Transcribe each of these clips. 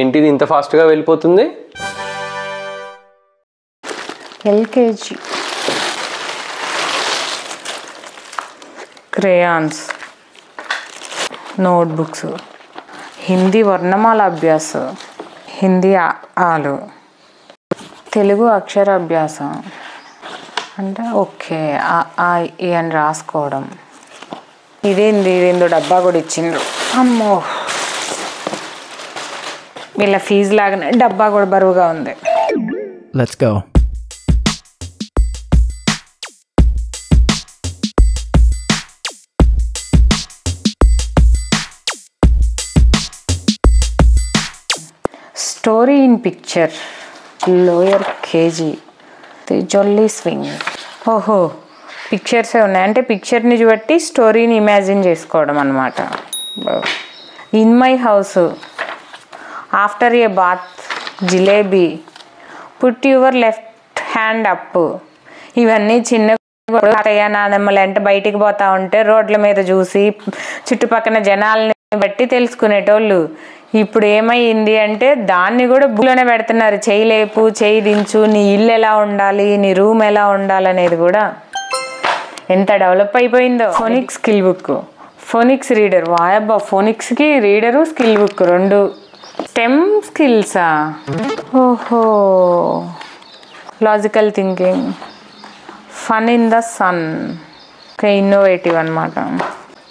ఏంటిది ఇంత ఫాస్ట్గా వెళ్ళిపోతుంది? ఎల్కేజీ క్రేయాన్స్, నోట్బుక్స్, హిందీ వర్ణమాల అభ్యాస, హిందీ ఆలు, తెలుగు అక్షరాభ్యాసం అంటే ఓకే ఈ అని రాసుకోవడం. ఇదేందో డబ్బా కూడా ఇచ్చిండ్రు. అమ్మో, వీళ్ళ ఫీజు లాగానే డబ్బా కూడా బరువుగా ఉంది. Let's go. Story in picture, lower KG, jolly swing. ఓహో, పిక్చర్సే ఉన్నాయి అంటే పిక్చర్ని బట్టి స్టోరీని ఇమాజిన్ చేసుకోవడం అన్నమాట. In my house, after a bath, jalebi, put your left hand up. ఇవన్నీ చిన్న నాదమ్మలు అంటే బయటికి పోతా ఉంటే రోడ్ల మీద చూసి చుట్టుపక్కల జనాలని బట్టి తెలుసుకునేటోళ్ళు. ఇప్పుడు ఏమైంది అంటే దాన్ని కూడా బుక్లోనే పెడుతున్నారు. చేయి లేపు, చేయి దించు, నీ ఇల్లు ఎలా ఉండాలి, నీ రూమ్ ఎలా ఉండాలి అనేది కూడా ఎంత డెవలప్ అయిపోయిందో. Phonics skill book, phonics reader. వాయబ్బా, ఫోనిక్స్కి రీడరు స్కిల్ బుక్ రెండు. స్టెమ్ స్కిల్సా? ఓహో, logical thinking, fun in the sun, okay, innovative అనమాట.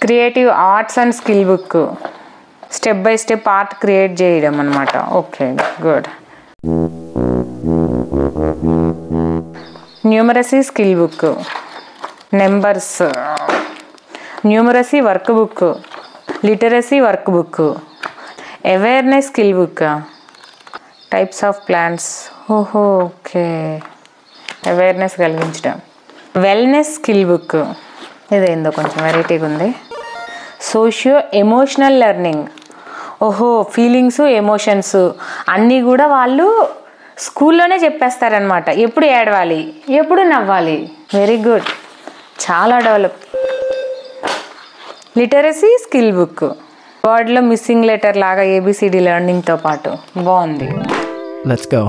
Creative arts and skill book, step by step art create చేయడం అనమాట. Okay, good. Numeracy skill book, numbers, numeracy work book, literacy work book, awareness skill book, types of plants. ఓహో, okay, awareness కలిగించడం. Wellness skill book, ఇదేందో కొంచెం వెరైటీగా ఉంది. Socio emotional learning. ఓహో, feelings, emotions అన్నీ కూడా వాళ్ళు స్కూల్లోనే చెప్పేస్తారనమాట. ఎప్పుడు ఏడవాలి, ఎప్పుడు నవ్వాలి. వెరీ గుడ్, చాలా డెవలప్. లిటరసీ స్కిల్ బుక్, వర్డ్లో మిస్సింగ్ లెటర్ లాగా ఏబిసిడి లెర్నింగ్తో పాటు బాగుంది. Let's go.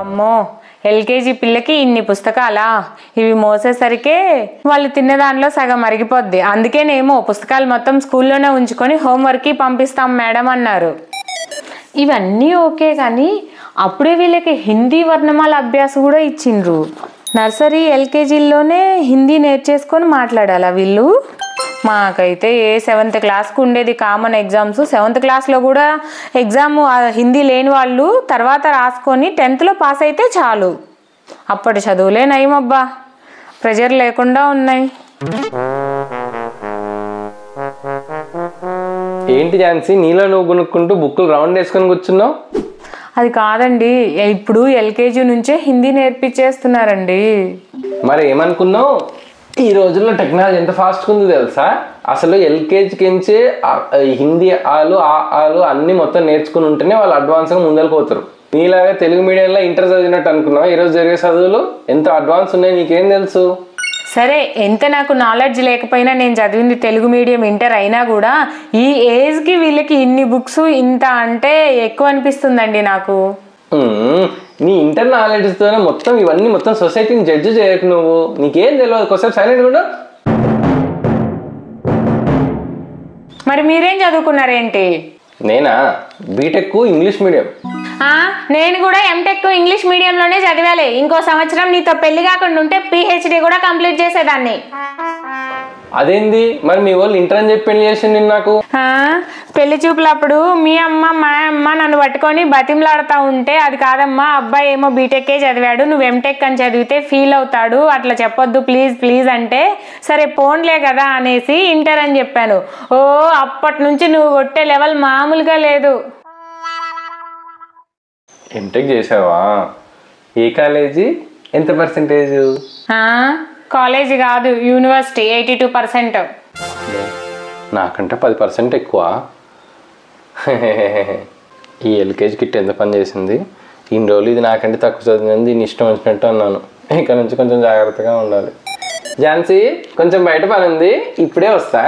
అమ్మో, ఎల్కేజీ పిల్లకి ఇన్ని పుస్తకాలా? ఇవి మోసేసరికే వాళ్ళు తిన్న దానిలో సగం అరిగిపోద్ది. అందుకేనేమో పుస్తకాలు మొత్తం స్కూల్లోనే ఉంచుకొని హోంవర్క్కి పంపిస్తాం మేడం అన్నారు. ఇవన్నీ ఓకే, కానీ అప్పుడే వీళ్ళకి హిందీ వర్ణమాల అభ్యాసం కూడా ఇచ్చిండ్రు. నర్సరీ ఎల్కేజీల్లోనే హిందీ నేర్చేసుకొని మాట్లాడాలా వీళ్ళు? మాకైతే 7th క్లాస్కు ఉండేది కామన్ ఎగ్జామ్స్. 7th క్లాస్లో కూడా ఎగ్జామ్ హిందీ లేని వాళ్ళు తర్వాత రాసుకొని 10thలో పాస్ అయితే చాలు. అప్పటి చదువులే నయమబ్బా, ప్రెజర్ లేకుండా ఉన్నాయి. ఏంటి ఝాన్సీ, నీలో నువ్వు కొనుక్కుంటూ బుక్కులు రౌండ్ వేసుకొని కూర్చున్నావు? అది కాదండి, ఇప్పుడు ఎల్కేజీ నుంచే హిందీ నేర్పించేస్తున్నారండి. మరి ఏమనుకున్నావు? ఈ రోజుల్లో టెక్నాలజీ ఎంత ఫాస్ట్గా ఉంది తెలుసా? అసలు ఎల్కేజీకి నుంచే హిందీ ఆలు అన్నీ మొత్తం నేర్చుకుని ఉంటేనే వాళ్ళు అడ్వాన్స్గా ముందరకు పోతారు. నీలాగా తెలుగు మీడియంలో ఇంటర్ చదివినట్టు అనుకున్నావు? ఈరోజు జరిగే చదువులు ఎంత అడ్వాన్స్ ఉన్నాయి నీకేం తెలుసు? సరే, ఎంత నాకు నాలెడ్జ్ లేకపోయినా నేను చదివింది తెలుగు మీడియం ఇంటర్ అయినా కూడా ఈ ఏజ్కి వీళ్ళకి ఇన్ని బుక్స్ ఇంత అంటే ఎక్కువ అనిపిస్తుందండి నాకు. నీ ఇంటర్ నాలెడ్జ్తోనే మొత్తం ఇవన్నీ మొత్తం సొసైటీని జడ్జి చేయకు నువ్వు. నీకేం తెలియదు, కొంచెం సైలెంట్ కూడా. మరి మీరేం చదువుకున్నారేంటి? నేనా బీటెక్ ఇంగ్లీష్ మీడియం. నేను కూడా ఎంటెక్ ఇంగ్లీష్ మీడియంలోనే చదివాలి. ఇంకో సంవత్సరం నీతో పెళ్లి కాకుండా ఉంటే పిహెచ్డి కూడా కంప్లీట్ చేసేదాన్ని. అదేంది మరి మీ వాళ్ళు ఇంటర్ అని చెప్పి పెళ్లి చేసింది నాకు? పెళ్లి చూపులప్పుడు మీ అమ్మ మా అమ్మ నన్ను పట్టుకొని బతిమలాడుతూ ఉంటే, అది కాదమ్మా, అబ్బాయి ఏమో బీటెక్కే చదివాడు, నువ్వు ఎంటెక్ అని చదివితే ఫీల్ అవుతాడు, అట్లా చెప్పొద్దు ప్లీజ్ ప్లీజ్ అంటే, సరే పోన్లే కదా అనేసి ఇంటర్ అని చెప్పాను. ఓ, అప్పటి నుంచి నువ్వు కొట్టే లెవెల్ మామూలుగా లేదు. ఎంటెక్ చేసావా? ఏ కాలేజీ? ఎంత పర్సెంటేజ్? కాలేజీ కాదు, యూనివర్సిటీ. 82%. నాకంటే 10% ఎక్కువ. ఈ ఎల్కేజీ కిట్ ఎంత పని చేసింది? ఇన్ని రోజులు ఇది నాకంటే తక్కువ చదివింది, దీన్ని ఇష్టం వచ్చినట్టు అన్నాను. ఇక్కడ నుంచి కొంచెం జాగ్రత్తగా ఉండాలి. ఝాన్సీ కొంచెం బయట పని ఉంది, ఇప్పుడే వస్తా.